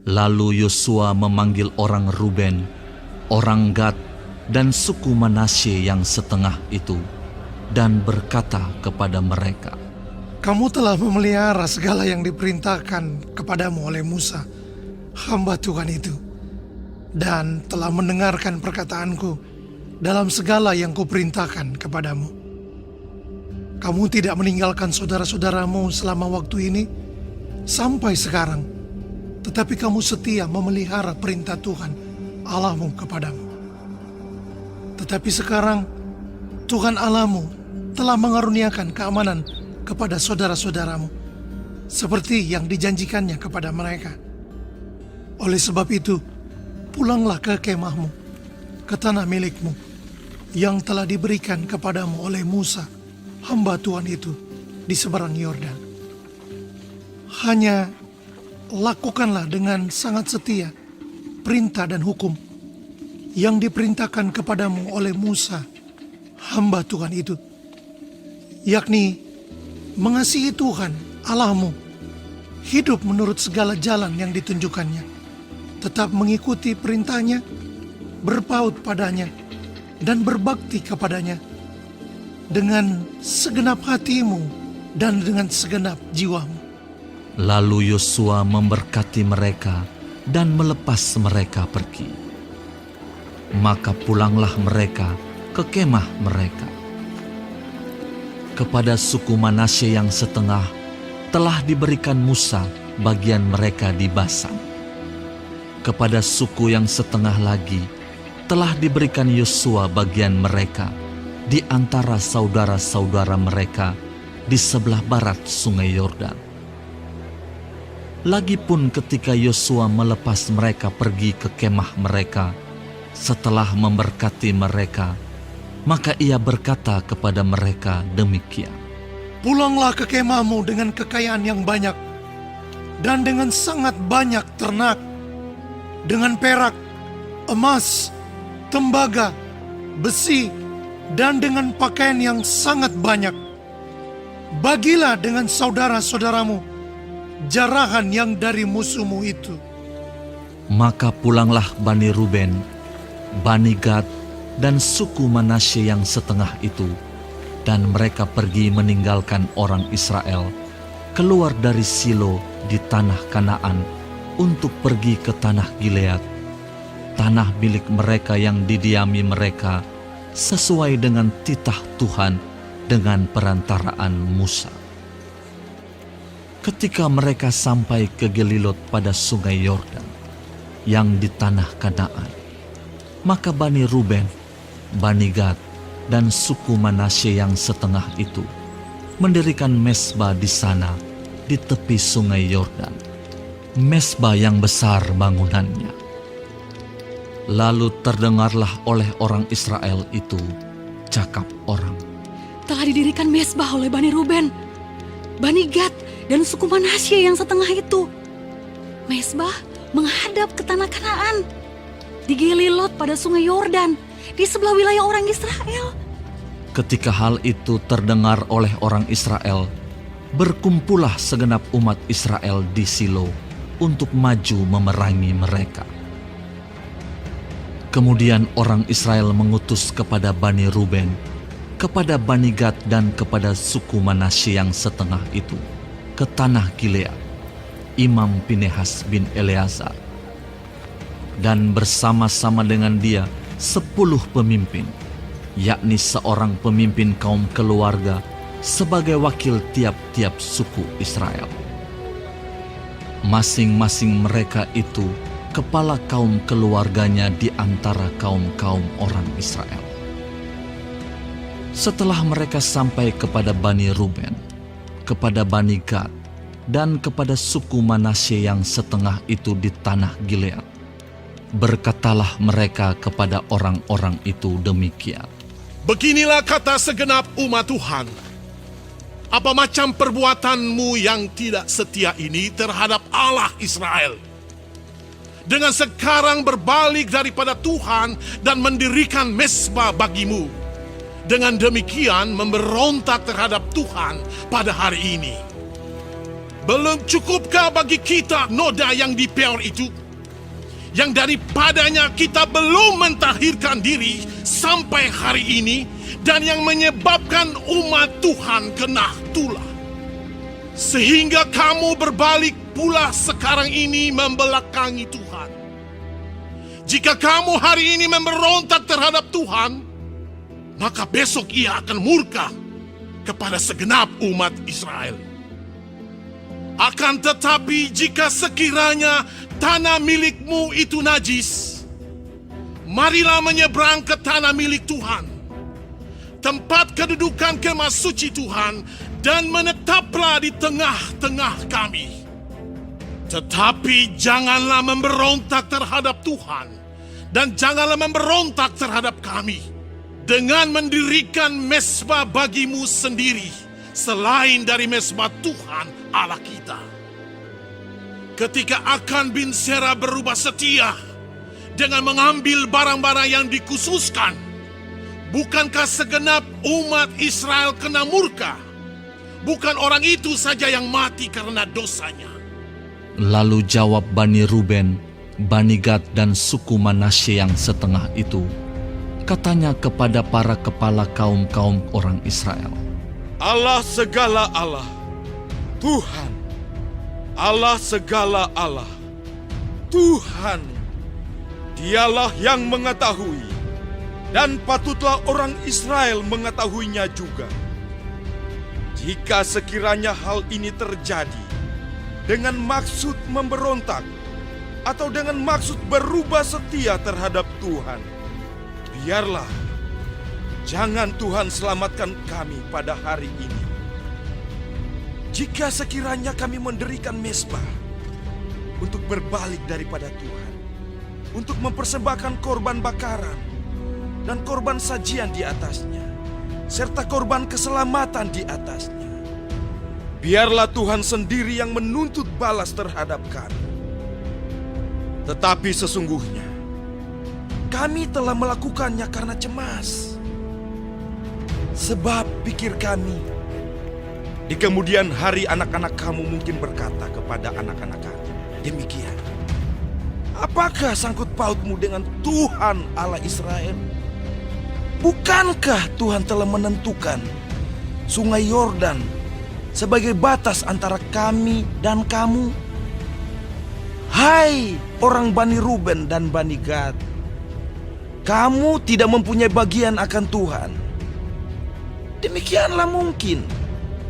Lalu Yosua memanggil orang Ruben, orang Gad, dan suku Manasye yang setengah itu, dan berkata kepada mereka, "Kamu telah memelihara segala yang diperintahkan kepadamu oleh Musa, hamba Tuhan itu, dan telah mendengarkan perkataanku dalam segala yang kuperintahkan kepadamu. Kamu tidak meninggalkan saudara-saudaramu selama waktu ini sampai sekarang, tetapi kamu setia memelihara perintah Tuhan Allahmu kepadamu. Tetapi sekarang Tuhan Allahmu telah mengaruniakan keamanan kepada saudara-saudaramu, seperti yang dijanjikannya kepada mereka. Oleh sebab itu, pulanglah ke kemahmu, ke tanah milikmu, yang telah diberikan kepadamu oleh Musa, hamba Tuhan itu, di seberang Yordan. Hanya lakukanlah dengan sangat setia perintah dan hukum yang diperintahkan kepadamu oleh Musa, hamba Tuhan itu, yakni mengasihi Tuhan Allahmu, hidup menurut segala jalan yang ditunjukkannya, tetap mengikuti perintahnya, berpaut padanya, dan berbakti kepadanya dengan segenap hatimu dan dengan segenap jiwamu." Lalu Yosua memberkati mereka dan melepas mereka pergi. Maka pulanglah mereka ke kemah mereka. Kepada suku Manasye yang setengah telah diberikan Musa bagian mereka di Basan. Kepada suku yang setengah lagi telah diberikan Yosua bagian mereka di antara saudara-saudara mereka di sebelah barat sungai Yordan. Lagipun ketika Yosua melepas mereka pergi ke kemah mereka, setelah memberkati mereka, maka ia berkata kepada mereka demikian, "Pulanglah ke kemahmu dengan kekayaan yang banyak, dan dengan sangat banyak ternak, dengan perak, emas, tembaga, besi, dan dengan pakaian yang sangat banyak. Bagilah dengan saudara-saudaramu jarahan yang dari musuhmu itu." Maka pulanglah Bani Ruben, Bani Gad, dan suku Manasye yang setengah itu, dan mereka pergi meninggalkan orang Israel, keluar dari Silo di tanah Kanaan untuk pergi ke tanah Gilead, tanah milik mereka yang didiami mereka, sesuai dengan titah Tuhan dengan perantaraan Musa. Ketika mereka sampai ke Gelilot pada sungai Yordan, yang di tanah Kanaan, maka Bani Ruben, Bani Gad, dan suku Manasye yang setengah itu mendirikan mezbah di sana di tepi sungai Yordan, mezbah yang besar bangunannya. Lalu terdengarlah oleh orang Israel itu cakap orang, "Telah didirikan mezbah oleh Bani Ruben, Bani Gad, dan suku Manasye yang setengah itu. Mezbah menghadap ke tanah Kanaan, di Gelilot pada sungai Yordan, di sebelah wilayah orang Israel." Ketika hal itu terdengar oleh orang Israel, berkumpullah segenap umat Israel di Silo untuk maju memerangi mereka. Kemudian orang Israel mengutus kepada Bani Ruben, kepada Bani Gad, dan kepada suku Manasye yang setengah itu ke tanah Gilead, Imam Pinehas bin Eleazar, dan bersama-sama dengan dia 10 pemimpin, yakni seorang pemimpin kaum keluarga sebagai wakil tiap-tiap suku Israel. Masing-masing mereka itu kepala kaum keluarganya di antara kaum-kaum orang Israel. Setelah mereka sampai kepada Bani Ruben, kepada Bani Gad, dan kepada suku Manasye yang setengah itu di tanah Gilead, berkatalah mereka kepada orang-orang itu demikian, "Beginilah kata segenap umat Tuhan. Apa macam perbuatanmu yang tidak setia ini terhadap Allah Israel, dengan sekarang berbalik daripada Tuhan dan mendirikan mezbah bagimu, dengan demikian memberontak terhadap Tuhan pada hari ini. Belum cukupkah bagi kita noda yang di Peor itu? Yang daripadanya kita belum mentahirkan diri sampai hari ini, dan yang menyebabkan umat Tuhan kena tulah. Sehingga kamu berbalik pula sekarang ini membelakangi Tuhan. Jika kamu hari ini memberontak terhadap Tuhan, maka besok ia akan murka kepada segenap umat Israel. Akan tetapi jika sekiranya tanah milikmu itu najis, marilah menyeberang ke tanah milik Tuhan, tempat kedudukan kemah suci Tuhan, dan menetaplah di tengah-tengah kami. Tetapi janganlah memberontak terhadap Tuhan, dan janganlah memberontak terhadap kami, dengan mendirikan mezbah bagimu sendiri, selain dari mezbah Tuhan Allah kita. Ketika Akan bin Sera berubah setia dengan mengambil barang-barang yang dikhususkan, bukankah segenap umat Israel kena murka? Bukan orang itu saja yang mati karena dosanya. Lalu jawab Bani Ruben, Bani Gad, dan suku Manasye yang setengah itu, katanya kepada para kepala kaum-kaum orang Israel, Allah segala Allah, Tuhan, Allah segala Allah, Tuhan, dialah yang mengetahui, dan patutlah orang Israel mengetahuinya juga. Jika sekiranya hal ini terjadi dengan maksud memberontak atau dengan maksud berubah setia terhadap Tuhan, biarlah, jangan Tuhan selamatkan kami pada hari ini. Jika sekiranya kami mendirikan mezbah untuk berbalik daripada Tuhan, untuk mempersembahkan korban bakaran dan korban sajian di atasnya, serta korban keselamatan di atasnya, biarlah Tuhan sendiri yang menuntut balas terhadap kami. Tetapi sesungguhnya kami telah melakukannya karena cemas. Sebab pikir kami, di kemudian hari anak-anak kamu mungkin berkata kepada anak-anak kami demikian, apakah sangkut pautmu dengan Tuhan Allah Israel? Bukankah Tuhan telah menentukan sungai Yordan sebagai batas antara kami dan kamu? Hai orang Bani Ruben dan Bani Gad, kamu tidak mempunyai bagian akan Tuhan. Demikianlah mungkin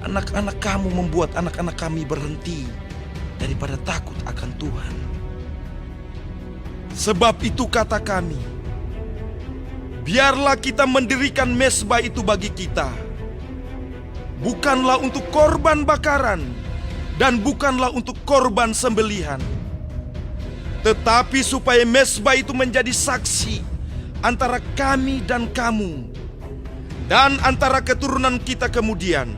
anak-anak kamu membuat anak-anak kami berhenti daripada takut akan Tuhan. Sebab itu kata kami, biarlah kita mendirikan mezbah itu bagi kita, bukanlah untuk korban bakaran dan bukanlah untuk korban sembelihan, tetapi supaya mezbah itu menjadi saksi antara kami dan kamu, dan antara keturunan kita kemudian,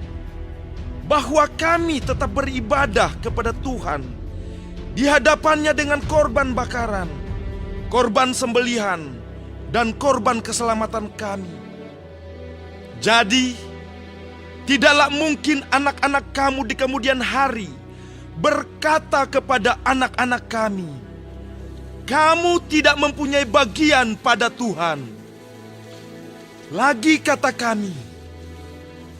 bahwa kami tetap beribadah kepada Tuhan di hadapannya dengan korban bakaran, korban sembelihan, dan korban keselamatan kami. Jadi, tidaklah mungkin anak-anak kamu di kemudian hari berkata kepada anak-anak kami, kamu tidak mempunyai bagian pada Tuhan. Lagi kata kami,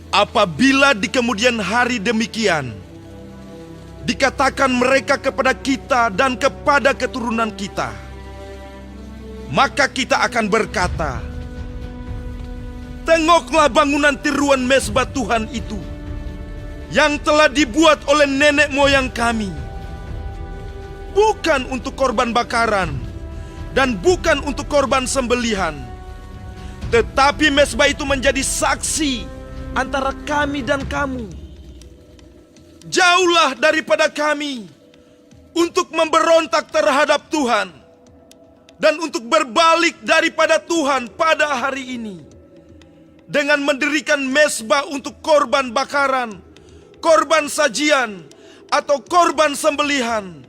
apabila di kemudian hari demikian dikatakan mereka kepada kita dan kepada keturunan kita, maka kita akan berkata, tengoklah bangunan tiruan mezbah Tuhan itu yang telah dibuat oleh nenek moyang kami, bukan untuk korban bakaran dan bukan untuk korban sembelihan, tetapi mezbah itu menjadi saksi antara kami dan kamu. Jauhlah daripada kami untuk memberontak terhadap Tuhan dan untuk berbalik daripada Tuhan pada hari ini dengan mendirikan mezbah untuk korban bakaran, korban sajian, atau korban sembelihan.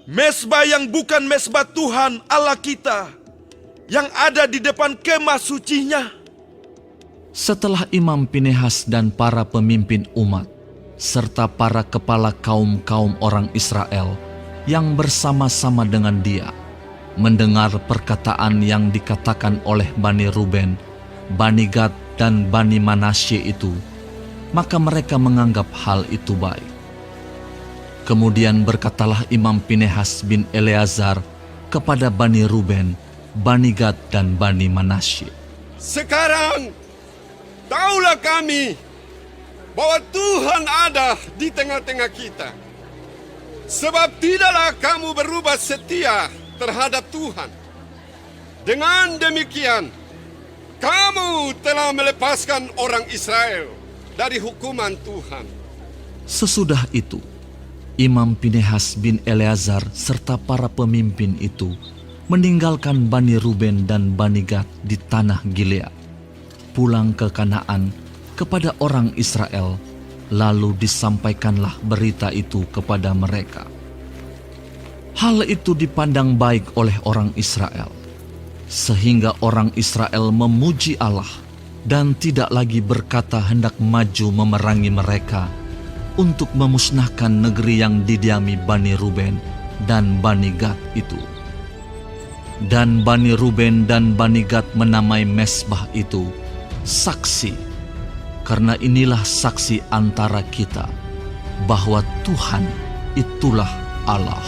Mezbah yang bukan mezbah Tuhan Allah kita yang ada di depan kemah sucinya. Setelah Imam Pinehas dan para pemimpin umat serta para kepala kaum-kaum orang Israel yang bersama-sama dengan dia, mendengar perkataan yang dikatakan oleh Bani Ruben, Bani Gad, dan Bani Manasye itu, maka mereka menganggap hal itu baik. Kemudian berkatalah Imam Pinehas bin Eleazar kepada Bani Ruben, Bani Gad, dan Bani Manasye, Sekarang, taulah kami bahwa Tuhan ada di tengah-tengah kita. Sebab tidaklah kamu berubah setia terhadap Tuhan. Dengan demikian, kamu telah melepaskan orang Israel dari hukuman Tuhan. Sesudah itu, Imam Pinehas bin Eleazar serta para pemimpin itu meninggalkan Bani Ruben dan Bani Gad di tanah Gilead, pulang ke Kanaan kepada orang Israel, lalu disampaikanlah berita itu kepada mereka. Hal itu dipandang baik oleh orang Israel, sehingga orang Israel memuji Allah dan tidak lagi berkata hendak maju memerangi mereka untuk memusnahkan negeri yang didiami Bani Ruben dan Bani Gad itu. Dan Bani Ruben dan Bani Gad menamai mezbah itu saksi, karena inilah saksi antara kita bahwa Tuhan itulah Allah.